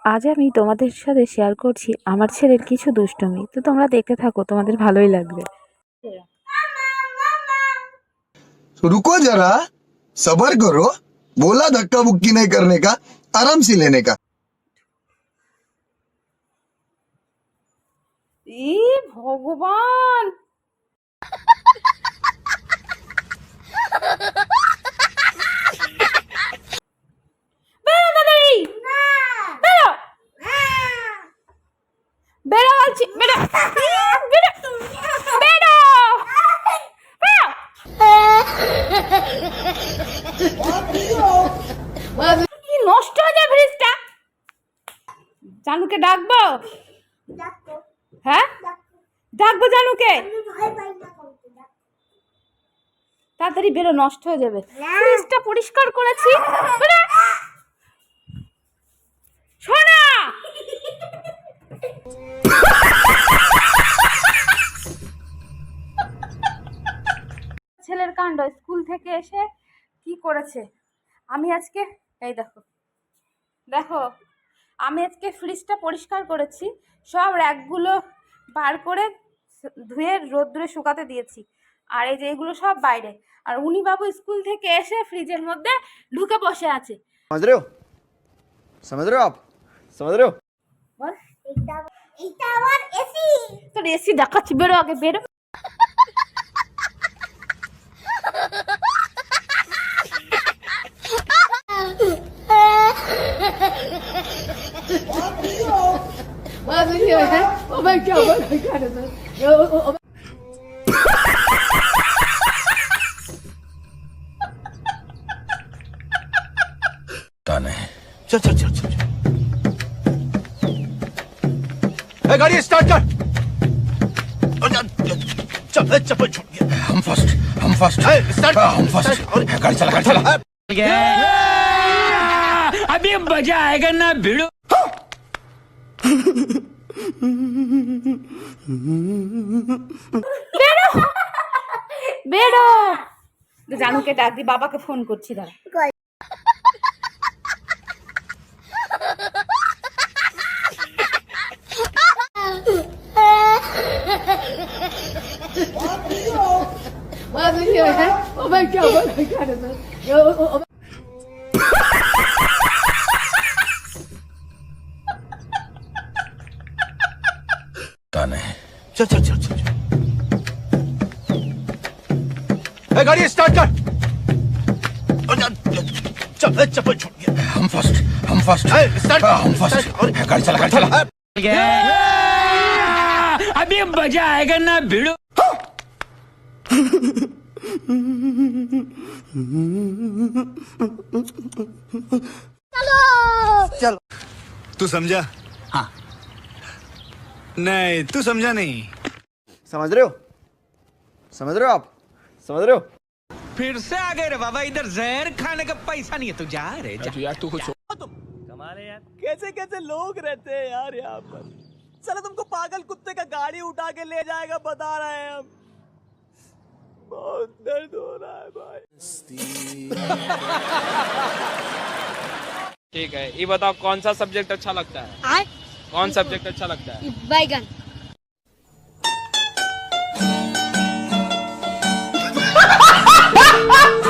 আজ আমি তোমাদের সাথে শেয়ার করছি আমার ছেলের কিছু দুষ্টুমি। তো তোমরা দেখতে থাকো, তোমাদের ভালোই লাগবে। रुको जरा, सबर करो। बोला धक्का बुक्की नहीं करने का, आराम से लेने का। ই ভগবান, বেরো তাড়াতাড়ি, বেরো, বেরো বলছি, বেরো, বেরো, বেরো, বেরো। কি নষ্ট হয়ে যায় ফ্রিজটা। জানুকে ডাকবো? হ্যাঁ, ডাকবো জানুকে? তাড়াতাড়ি বেরো, নষ্ট হয়ে যাবে। ফ্রিজটা পরিষ্কার করেছি। বেরো। সোনা, ছেলের কাণ্ড। স্কুল থেকে এসে কি করেছে। আমি আজকে, এই দেখো দেখো, আমি আজকে ফ্রিজটা পরিষ্কার করেছি, সব র্যাকগুলো বার করে ধুয়ে রোদ্দুরে শুকাতে দিয়েছি। আর এই যে এগুলো সব বাইরে। আর উনি বাবু স্কুল থেকে এসে ফ্রিজের মধ্যে ঢুকে বসে আছে। समझ रहे हो? समझ रहे हो आप? समझ रहे हो? বল, এইটা আমার এসি। তোর এসি দেখাচ্ছি, বেরো আগে, বেরো। चल चल चल चल ए, गाड़ी स्टार्ट कर। चल चप्पल छूट गया। हम फर्स्ट स्टार्ट। हम फर्स्ट। गाड़ी चला अभी मजा आएगा ना भिड़ो। বেরো, বেরো। জানুকে ডাক দি, বাবাকে ফোন করছি, দাঁড়া। चल चल चल चल ए, गाड़ी स्टार्ट कर। चल चप्पल छूट गया। हम फर्स्ट स्टार्ट। हम फर्स्ट। गाड़ी चला अभी मजा आएगा ना भिड़ो। चल। तू समझा? हाँ। नहीं, तू समझा नहीं। समझ रहे हो? समझ रहे हो आप? समझ रहे हो? फिर से आ गए रे बाबा, इधर जहर खाने का पैसा नहीं है। तू जा रे जा। यार तू कुछ कैसे कैसे लोग रहते हैं यार यहाँ पर। चलो तुमको पागल कुत्ते का गाड़ी उठा के ले जाएगा, बता रहे हैं हम। बहुत दर्द हो रहा है भाई। ठीक है, ये बताओ कौन सा सब्जेक्ट अच्छा लगता है? कौन सब्जेक्ट अच्छा लगता है? बैगन।